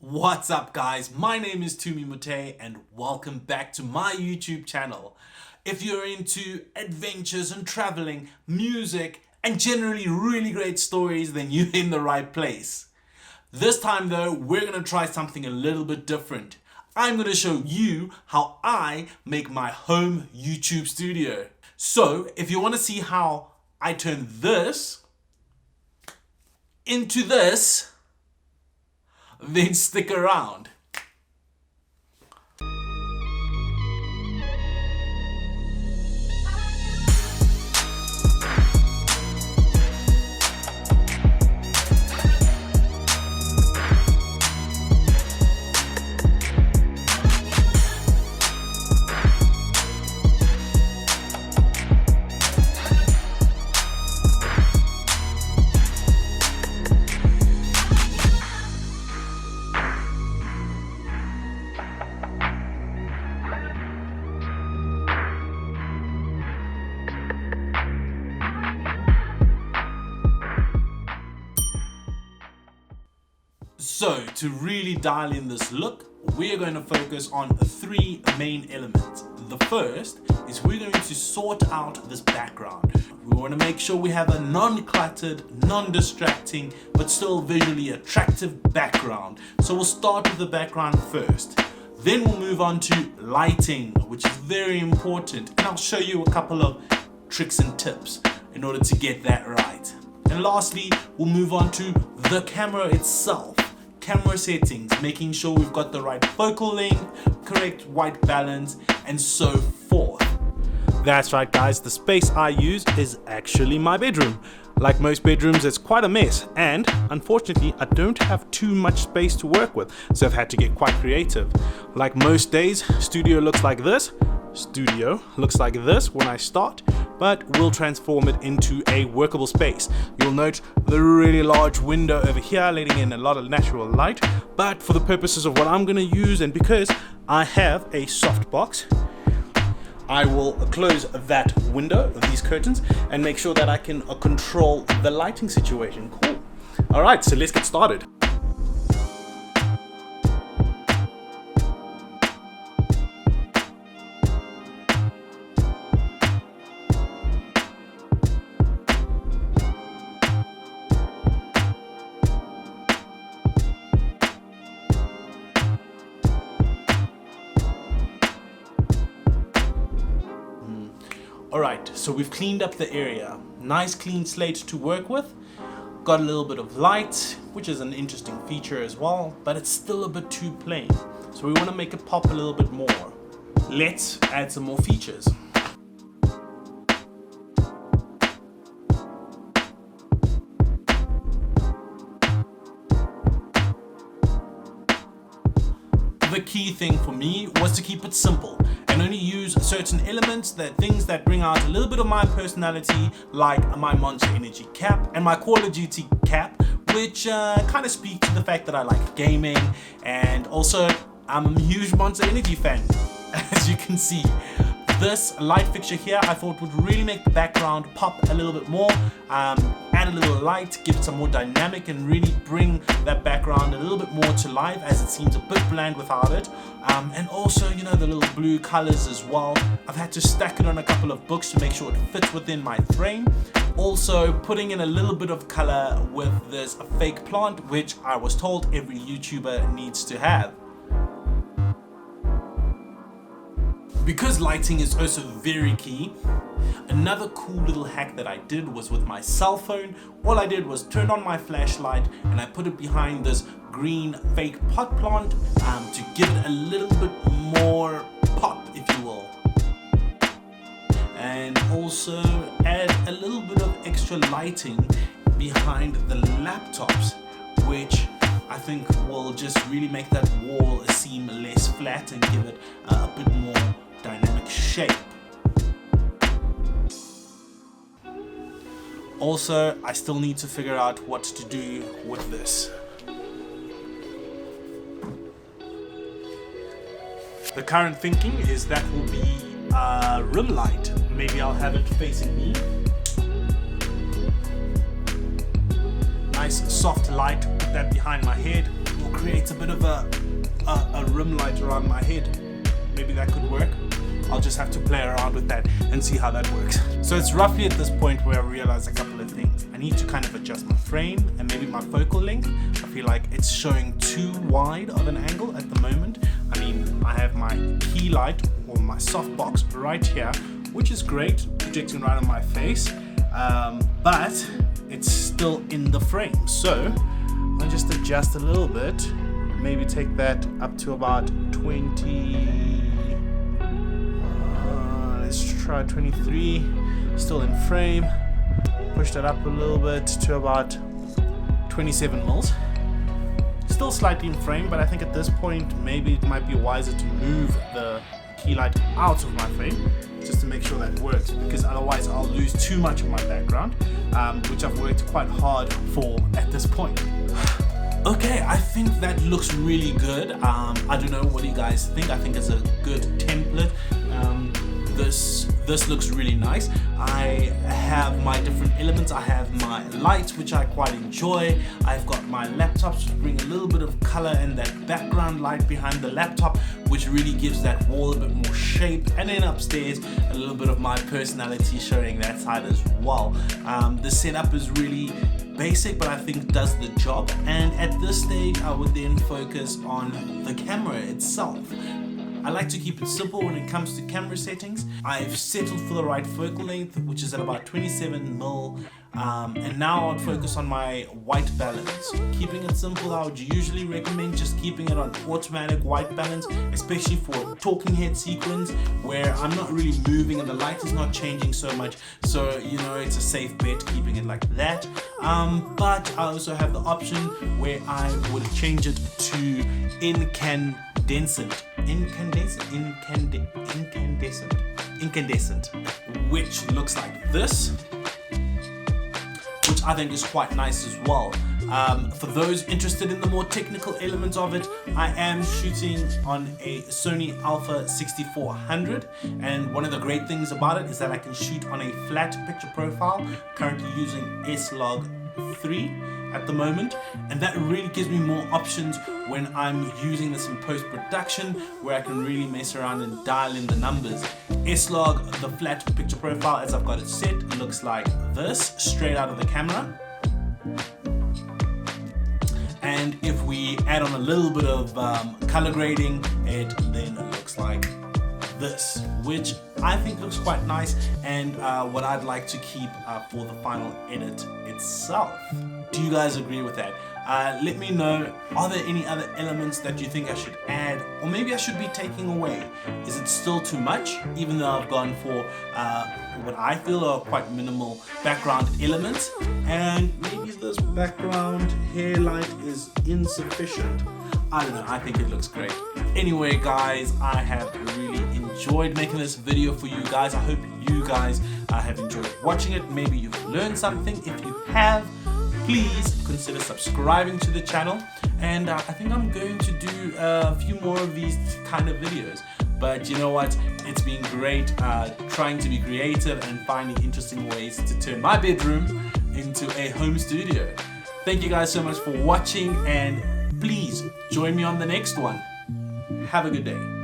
What's up guys, my name is Tumi and welcome back to my YouTube channel. If you're into adventures and traveling, music and generally really great stories, then you're in the right place. This time though, we're going to try something a little bit different. I'm going to show you how I make my home YouTube studio. So if you want to see how I turn this into this, then stick around. So to really dial in this look, we're going to focus on three main elements. The first is we're going to sort out this background. We want to make sure we have a non-cluttered, non-distracting, but still visually attractive background. So we'll start with the background first. Then we'll move on to lighting, which is very important. And I'll show you a couple of tricks and tips in order to get that right. And lastly, we'll move on to the camera itself. Camera settings, making sure we've got the right focal length, correct white balance, and so forth. That's right guys, the space I use is actually my bedroom. Like most bedrooms, it's quite a mess, and unfortunately I don't have too much space to work with, so I've had to get quite creative. Like most days, studio looks like this when I start, but we'll transform it into a workable space. You'll note the really large window over here letting in a lot of natural light, but for the purposes of what I'm going to use, and because I have a softbox, I will close that window, these curtains, and make sure that I can control the lighting situation. Cool. Alright, so let's get started. Alright, so we've cleaned up the area. Nice clean slate to work with. Got a little bit of light, which is an interesting feature as well, but it's still a bit too plain. So we want to make it pop a little bit more. Let's add some more features. The key thing for me was to keep it simple and only use certain elements, things that bring out a little bit of my personality, like my Monster Energy cap and my Call of Duty cap, which kind of speak to the fact that I like gaming, and also I'm a huge Monster Energy fan. As you can see, this light fixture here I thought would really make the background pop a little bit more, add a little light, give it some more dynamic, and really bring that background a little bit more to life, as it seems a bit bland without it. And also, you know, the little blue colors as well. I've had to stack it on a couple of books to make sure it fits within my frame. Also putting in a little bit of color with this fake plant, which I was told every YouTuber needs to have. Because lighting is also very key, another cool little hack that I did was with my cell phone. All I did was turn on my flashlight and I put it behind this green fake pot plant to give it a little bit more pop, if you will. And also add a little bit of extra lighting behind the laptops, which I think will just really make that wall seem less flat and give it a bit more dynamic shape. Also, I still need to figure out what to do with this. The current thinking is that will be a rim light. Maybe I'll have it facing me. Nice soft light, put that behind my head. Will create a bit of a rim light around my head. Maybe that could work. I'll just have to play around with that and see how that works. So it's roughly at this point where I realize a couple of things. I need to kind of adjust my frame and maybe my focal length. I feel like it's showing too wide of an angle at the moment. I mean, I have my key light or my softbox right here, which is great, projecting right on my face, but it's still in the frame. So I'll just adjust a little bit, maybe take that up to about 20, let's try 23, still in frame, push that up a little bit to about 27 mils. Still slightly in frame, but I think at this point maybe it might be wiser to move the key light out of my frame just to make sure that works, because otherwise I'll lose too much of my background, which I've worked quite hard for at this point. Okay, I think that looks really good. I don't know, what do you guys think? I think it's a good template. This looks really nice. I have my different elements. I have my lights, which I quite enjoy. I've got my laptops, which bring a little bit of color, and that background light behind the laptop, which really gives that wall a bit more shape. And then upstairs, a little bit of my personality showing that side as well. The setup is really basic, but I think does the job. And at this stage, I would then focus on the camera itself. I like to keep it simple when it comes to camera settings. I've settled for the right focal length, which is at about 27mm, and now I'd focus on my white balance. Keeping it simple, I would usually recommend just keeping it on automatic white balance, especially for a talking head sequence where I'm not really moving and the light is not changing so much, so you know, it's a safe bet keeping it like that. But I also have the option where I would change it to incandescent, which looks like this, which I think is quite nice as well. For those interested in the more technical elements of it, I am shooting on a Sony Alpha 6400, and one of the great things about it is that I can shoot on a flat picture profile, currently using S-Log 3 at the moment, and that really gives me more options when I'm using this in post-production, where I can really mess around and dial in the numbers. S-Log, the flat picture profile, as I've got it set, looks like this, straight out of the camera. And if we add on a little bit of color grading, it then looks like this, which I think looks quite nice, and what I'd like to keep for the final edit itself. Do you guys agree with that? Let me know, are there any other elements that you think I should add, or maybe I should be taking away? Is it still too much, even though I've gone for what I feel are quite minimal background elements, and maybe this background hair light is insufficient? I don't know, I think it looks great. Anyway guys, I have really enjoyed making this video for you guys. I hope you guys have enjoyed watching it. Maybe you've learned something. If you have, please consider subscribing to the channel, and I think I'm going to do a few more of these kind of videos. But you know what, it's been great trying to be creative and finding interesting ways to turn my bedroom into a home studio. Thank you guys so much for watching, and please join me on the next one. Have a good day.